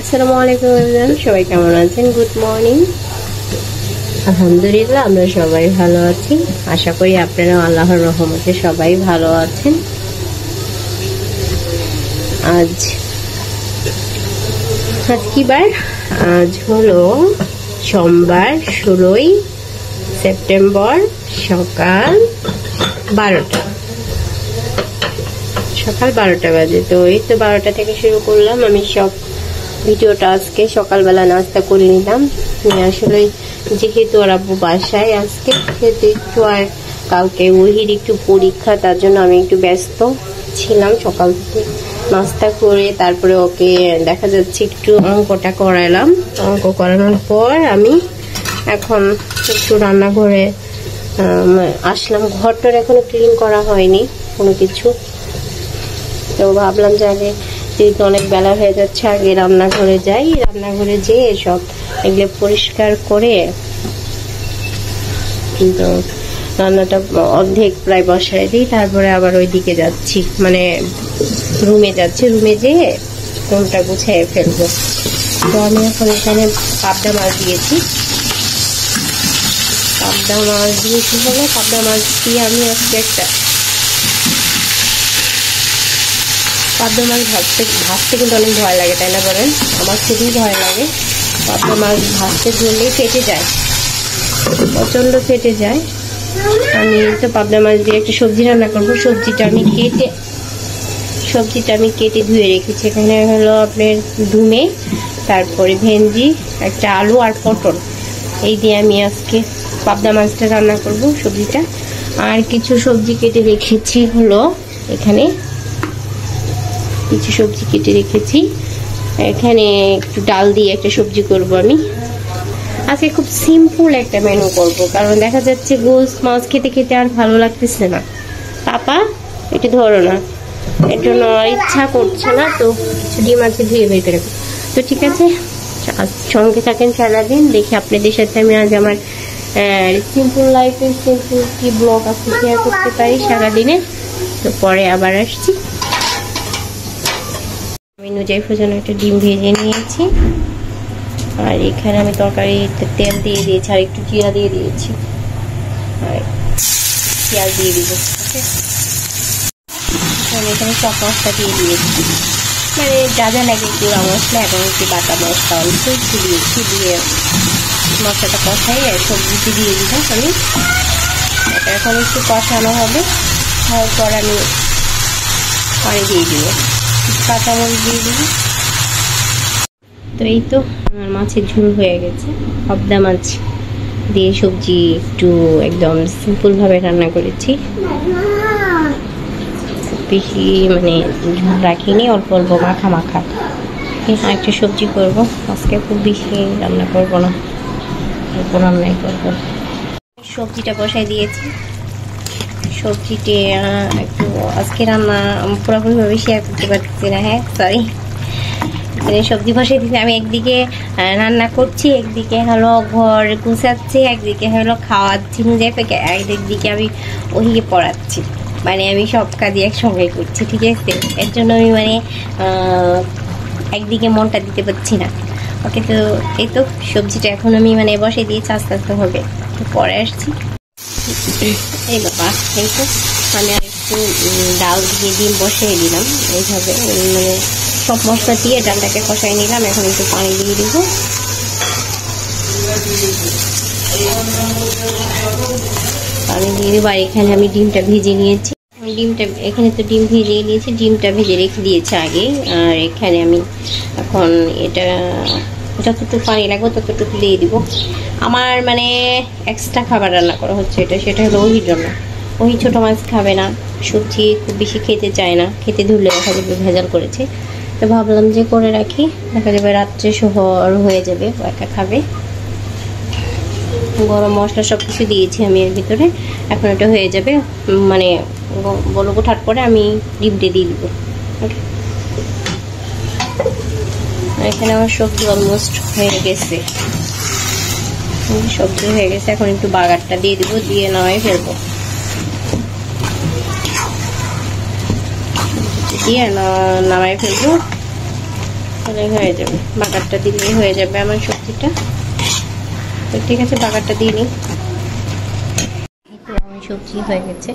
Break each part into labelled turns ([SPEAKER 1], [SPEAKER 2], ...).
[SPEAKER 1] আসসালামু আলাইকুম এভরিওয়ান, সবাই কেমন আছেন? Good morning. আলহামদুলিল্লাহ আমরা সবাই ভালো আছি। আশা করি আপনারা আল্লাহর রহমতে সবাই ভালো আছেন। আজ কি বার? আজ হলো সোমবার, 16ই সেপ্টেম্বর, সকাল 12টা বাজে। তো এই তো 12টা থেকে শুরু করলাম আমি সব ভিডিওটা। আজকে সকালবেলা নাস্তা করে নিলাম। আসলে যেহেতু ওর আব্বু বাসায় আজকে, সেহেতু একটু আর কালকে ওহির একটু পরীক্ষা, তার জন্য আমি একটু ব্যস্ত ছিলাম সকাল থেকে। নাস্তা করে তারপরে ওকে দেখা যাচ্ছে একটু অঙ্কটা করালাম। অঙ্ক করানোর পর আমি এখন একটু রান্নাঘরে আসলাম। ঘরটার এখনো ক্লিন করা হয়নি কোনো কিছু, তো ভাবলাম যে আগে যেহেতু অনেক বেলা হয়ে যাচ্ছে আগে রান্নাঘরে যাই। রান্নাঘরে যেয়ে সব এগুলো পরিষ্কার করে, কিন্তু রান্নাটা অর্ধেক প্রায় বসায় দিই। তারপরে আবার ওইদিকে যাচ্ছি, মানে রুমে যাচ্ছি। রুমে যেয়ে কোনটা গুছিয়ে ফেলবো। তো আমি এখন এখানে পাবদা মাছ দিয়েছি। পাবদা মাছ দিয়ে আমি আজকে একটা পাবদা মাছ ভাজতে কিন্তু অনেক ভয় লাগে, তাই না বলেন? আমার খুবই ভয় লাগে। পাবদা মাছ ভাজতে ধরলেই ফেটে যায়, প্রচন্ড ফেটে যায়। আমি তো পাবদা মাছ দিয়ে একটা সবজি রান্না করবো। সবজিটা আমি কেটে ধুয়ে রেখেছি। এখানে হলো আপনার ধুমে, তারপরে ভেন্ডি, একটা আলু আর পটল, এই দিয়ে আমি আজকে পাবদা মাছটা রান্না করব সবজিটা। আর কিছু সবজি কেটে রেখেছি, হলো এখানে কিছু সবজি কেটে রেখেছি। এখানে একটু ডাল দিয়ে একটা সবজি করব আমি আজকে। খুব সিম্পল একটা মেনু করব, কারণ দেখা যাচ্ছে গোস মাছ খেতে খেতে আর ভালো লাগতেছে না। পাপা এটা ধরো না, এর জন্য ইচ্ছা করছে না। তো ডিম আছে, ধুয়ে বের করে। তো ঠিক আছে, সঙ্গে থাকেন সারাদিন। দেখি আপনাদের সাথে আমি আজ আমার সিম্পল লাইফের সিম্পল কি ব্লগ আপনি শেয়ার করতে পারি সারাদিনে। তো পরে আবার আসছি। আমি নুজাইফের জন্য একটা ডিম ভেজে নিয়েছি, আর এখানে আমি তরকারিতে তেল দিয়ে দিয়েছি, আর একটু জিরা দিয়ে দিয়েছি, আর পেঁয়াজ দিয়ে দিব। আমি এখানে সব মশলা দিয়ে দিয়েছি, মানে যা যা লাগে গুঁড়া মশলা এবং একটু বাটা মশলা অল্প একটু দিয়েছি। দিয়ে মশলাটা কষাই সবজিতে দিয়ে দিব আমি। এটা এখন একটু কষানো হবে, তারপর আমি পানি দিয়ে দিব, কাঁচামরিচ দিয়ে দিব। তো এই তো আমার মাছের ঝোল হয়ে গেছে। পাবদা মাছ দিয়ে সবজি একটু একদম সিম্পল ভাবে রান্না করেছি, বেশি মানে ঝোল রাখিনি, অল্প অল্প মাখা। একটা সবজি করব আজকে, খুব বেশি রান্না করব না, অল্প রান্নাই করব। সবজিটা বসাই দিয়েছি। সবজিটি একটু আজকে রান্না পুরোপুরিভাবে শেয়ার করতে পারছি না, হ্যাঁ সরি। সবজি বসাই দিয়েছি আমি, একদিকে রান্না করছি, একদিকে হলো ঘর গুছাচ্ছি, একদিকে হলো খাওয়াচ্ছি মুজাইফাকে, একদিকে আমি ওহিকে পড়াচ্ছি। মানে আমি সব কাজই একসঙ্গে করছি, ঠিক আছে? এর জন্য আমি মানে একদিকে মনটা দিতে পারছি না ওকে। তো এই তো সবজিটা এখন আমি মানে বসে দিয়েছি, আস্তে আস্তে হবে। তো পরে আসছি। এই বাবা, এই তো আমি আর একটু ডাল দিয়ে ডিম বসিয়ে দিলাম এইভাবে, মানে সব মশলা দিয়ে ডালটাকে কষাই নিলাম। এখন একটু পানি দিয়ে দিব। পানি দিয়ে দিব। আর এখানে আমি ডিমটা ভেজে নিয়েছি। এখানে তো ডিম ভেজে নিয়েছি, ডিমটা ভেজে রেখে দিয়েছি আগে। আর এখানে আমি এখন এটা যতটুকু পানি লাগবে ততটুকু দিয়ে দিব। আমার মানে এক্সট্রা খাবার রান্না করা হচ্ছে, সেটা হলো ওহির জন্য। ওহি ছোটো মাছ খাবে না, সবজি খুব বেশি খেতে চায় না, খেতে ধরলে দেখা যাবে ভেজাল করেছে। তো ভাবলাম যে করে রাখি, দেখা যাবে রাত্রে শহর হয়ে যাবে, একা খাবে। গরম মশলা সব কিছু দিয়েছি আমি এর ভিতরে। এখন এটা হয়ে যাবে, মানে বলক ওঠার পরে আমি ডিমটা দিয়ে দিব। এখানে আমার সবজি অলমোস্ট হয়ে গেছে, এখন একটু বাগারটা দিয়ে দিব, দিয়ে নামাই ফেলবো। দিয়ে নামাই ফেলবো। তাহলে হয়ে যাবে, বাগারটা দিলেই হয়ে যাবে আমার সবজিটা। তো ঠিক আছে, বাগারটা দিয়ে নিই। আমার সবজি হয়ে গেছে,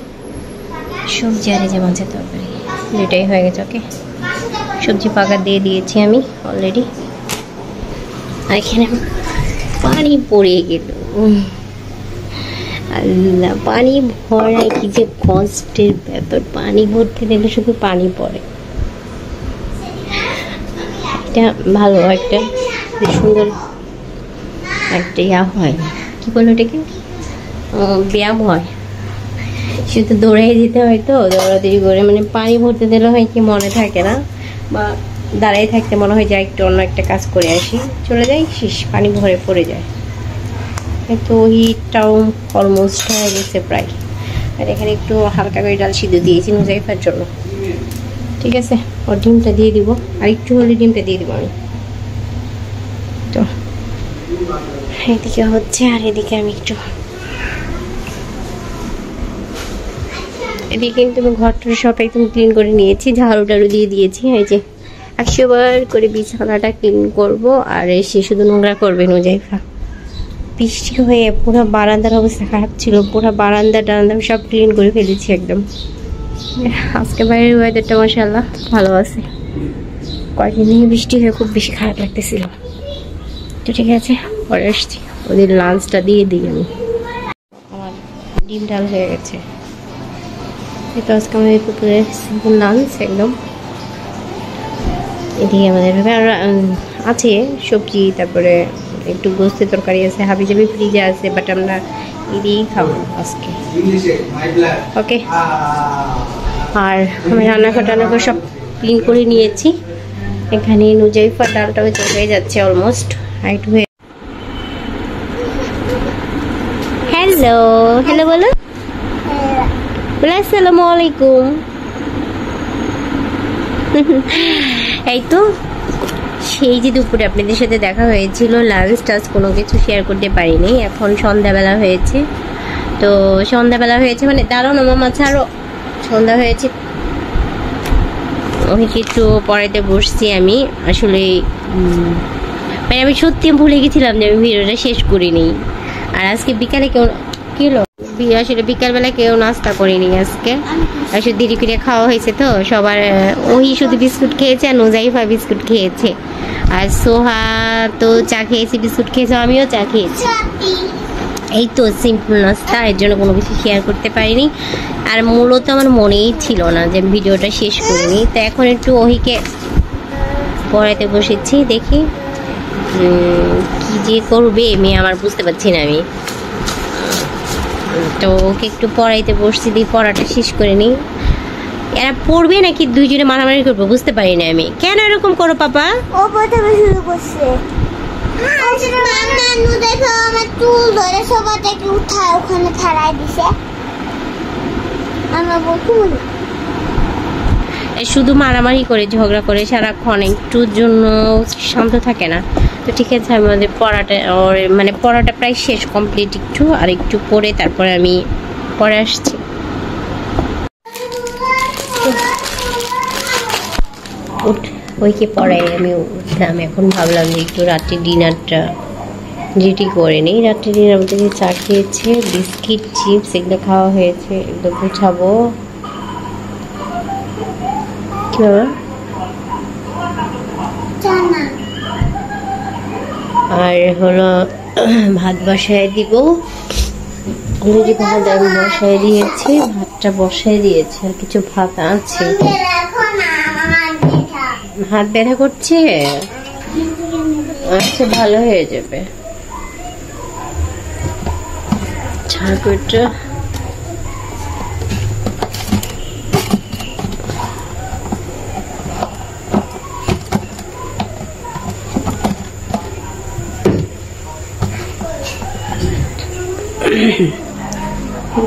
[SPEAKER 1] সবজি আর এই যে মাছের তরকারি দুটাই হয়ে গেছে। ওকে, সবজি বাগার দিয়ে দিয়েছি আমি অলরেডি। আর এখানে পানি পড়ে গেল, আল্লাহ, পানি ভরায় কি যে কষ্টের ব্যাপার। পানি ভরতে দিলে শুধু পানি পড়ে। এটা ভালো একটা সুন্দর একটা ইয়া হয়, কি বলো এটাকে, ব্যায়াম হয়। শুধু দৌড়াই দিতে হয়, তো দৌড়াদৌড়ি করে মানে পানি ভরতে দিলে হয় কি মনে থাকে না, বা দাঁড়াই থাকতে মনে হয় যা একটু অন্য একটা কাজ করে আসি, চলে যাই, শেষ, পানি ভরে পড়ে যায়। তো হিটটাও অলমোস্ট হয়ে গেছে প্রায়। আর এখানে একটু হালকা করে ডাল সিদ্ধ দিয়েছি নুজাইফার জন্য। ঠিক আছে, ওর ডিমটা দিয়ে দিব, আর একটু হলে ডিমটা দিয়ে দিব আমি। তো এদিকে হচ্ছে, আর এদিকে আমি একটু এদিকে কিন্তু আমি ঘরটা সব একদম ক্লিন করে নিয়েছি, ঝাড়ু টাড়ু দিয়ে দিয়েছি। এই যে 100 বার করে বিছানাটা ক্লিন করব, আর এসে শুধু নোংরা করবে নুজাইফা। বৃষ্টি হয়ে পুরো বারান্দার অবস্থা খারাপ ছিল, পুরো বারান্দা টারান্দা সব ক্লিন করে ফেলেছি একদম। আজকে বাইরের ওয়েদারটা মাশাআল্লাহ ভালো আছে, কয়েকদিন থেকে বৃষ্টি হয়ে খুব বেশি খারাপ লাগতেছিল। তো ঠিক আছে, পরে আসছি, ওদের লাঞ্চটা দিয়ে দিই আমি। আমার ডিম ডাল হয়ে গেছে, এটা আজকে আমাদের দুপুরের সিম্পল লাঞ্চ একদম। এদিকে আমাদের আছে সবজি, তারপরে একটু গোস্তের তরকারি আছে, হাবি জাবি ফ্রিজে আছে, বাট আমরা এদিকেই খাবো আজকে। ওকে, আর আমি রান্নাঘর সব ক্লিন করে নিয়েছি। এখানে নুজাইফার ডালটা হয়ে যাচ্ছে অলমোস্ট, একটু হয়ে। হ্যালো হ্যালো বলো, আসসালামু আলাইকুম। এই তো সেই যে দুপুরে আপনাদের সাথে দেখা হয়েছিল, লাঞ্চ টাচ কোনো কিছু শেয়ার করতে পারিনি। এখন সন্ধ্যাবেলা হয়েছে, তো সন্ধ্যাবেলা হয়েছে মানে দাঁড়ানো মামা ছাড়ো, সন্ধ্যা হয়েছে। ওকে একটু পড়াইতে বসছি আমি। আসলে মানে আমি সত্যি ভুলে গেছিলাম যে আমি ভিডিওটা শেষ করিনি। আর আজকে বিকালে কেউ কি হলো, আসলে বিকালবেলা কেউ নাস্তা করিনি আজকে, আসলে দেরি করে খাওয়া হয়েছে। তো সবার ওই শুধু বিস্কুট খেয়েছে, আর নুজাইফা বিস্কুট খেয়েছে, আর সোহা তো চা খেয়েছে, বিস্কুট খেয়েছে, আমিও চা খেয়েছি। এই তো সিম্পল নাস্তা, এর জন্য কোনো কিছু শেয়ার করতে পারিনি। আর মূলত আমার মনেই ছিল না যে ভিডিওটা শেষ করিনি। তো এখন একটু ওহিকে পড়াইতে বসেছি, দেখি কি যে করবে মেয়ে আমার বুঝতে পারছি না আমি। তো ওকে একটু পড়াইতে বসছি, দিয়ে পড়াটা শেষ করে নিই। এরা পড়বে নাকি দুইজনে মারামারি করবো বুঝতে পারি না আমি। কেন এরকম করো পাপা?
[SPEAKER 2] ও প্রথমে শুরু করছে, দেখো আমার চুল ধরে সবাইকে উঠায় ওখানে ফেলাই দিছে। আমরা বলতে
[SPEAKER 1] শুধু মারামারি করে, ঝগড়া করে সারাক্ষণ, একটুর জন্য শান্ত থাকে না। তো ঠিক আছে, আমাদের পড়াটা মানে পড়াটা প্রায় শেষ, কমপ্লিট। একটু আর একটু পড়ে তারপরে আমি পরে আসছি। ওইকে পড়াই আমি উঠলাম। এখন ভাবলাম যে একটু রাত্রি ডিনারটা যেটি করে নিই। রাত্রি ডিনার মধ্যে চা খেয়েছে, বিস্কিট, চিপস এগুলো খাওয়া হয়েছে, এগুলো গুছাবো। কি বাবা? আর হলো ভাত বসায় দিব, অলরেডি ভাত আমি বসায় দিয়েছি, ভাতটা বসায় দিয়েছি, আর কিছু ভাত আছে। হাত ব্যথা করছে, আচ্ছা ভালো হয়ে যাবে। ছাড়টা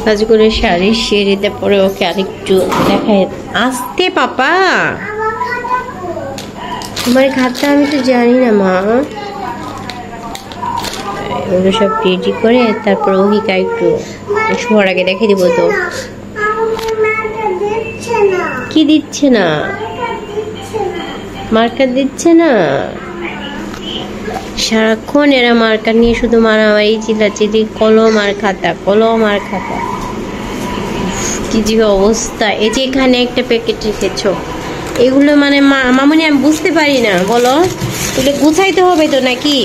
[SPEAKER 1] কাজ করে শাড়ি সেরে তারপরে ওকে আরেকটু দেখায়। আসতে পাপা, তোমার খাতা আমি তো জানি না মা। ওগুলো সব রেডি করে তারপর ওহিকা একটু শোয়ার আগে দেখে দিব। তো কি দিচ্ছে না? মার্কার দিচ্ছে না, সারাক্ষণ এরা মার্কার নিয়ে শুধু মারামারি, চিল্লাচিল্লি, কলম আর খাতা, কলম আর খাতা। কি যে অবস্থা। এই যে এখানে একটা প্যাকেট রেখেছো, এগুলো মানে মামুনি আমি বুঝতে পারি না, বলো এগুলো গুছাইতে হবে তো নাকি?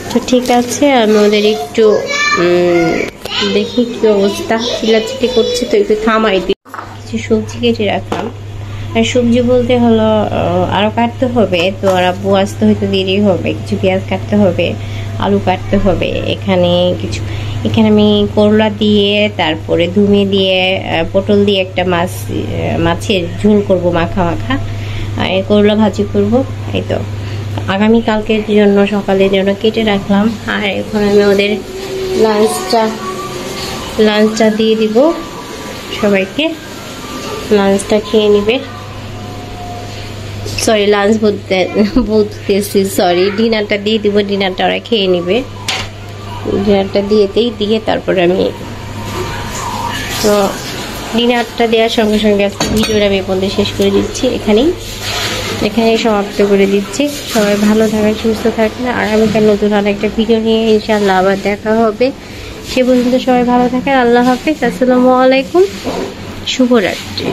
[SPEAKER 1] তো ঠিক আছে, আমি ওদের একটু দেখি কি অবস্থা, চিল্লাচিল্লি করছে তো একটু থামাই দিই। কিছু সবজি কেটে রাখলাম, আর সবজি বলতে হলো আরো কাটতে হবে, তো আর আব্বু আসতে হয়তো দেরি হবে, কিছু পেঁয়াজ কাটতে হবে, আলু কাটতে হবে। এখানে আমি করলা দিয়ে, তারপরে ধুমে দিয়ে, পটল দিয়ে একটা মাছের ঝোল করব, মাখা মাখা, আর করলা ভাজি করব। এই তো আগামীকালকের জন্য, সকালের জন্য কেটে রাখলাম। আর এখন আমি ওদের লাঞ্চটা দিয়ে দিব, সবাইকে লাঞ্চটা খেয়ে নিবে। সরি, লাঞ্চ বলতেছি, সরি, ডিনারটা দিয়ে দিব, ডিনারটা ওরা খেয়ে নিবে। ডিনারটা দিয়ে তারপরে আমি, তো ডিনারটা দেওয়ার সঙ্গে সঙ্গে আজকে ভিডিওটা আমি বন্ধে শেষ করে দিচ্ছি, এখানেই সমাপ্ত করে দিচ্ছি। সবাই ভালো থাকেন, সুস্থ থাকেন। আগামীকাল নতুন আর একটা ভিডিও নিয়ে ইনশাআল্লাহ আবার দেখা হবে। সে পর্যন্ত সবাই ভালো থাকেন। আল্লাহ হাফেজ, আসসালামু আলাইকুম, শুভরাত্রি।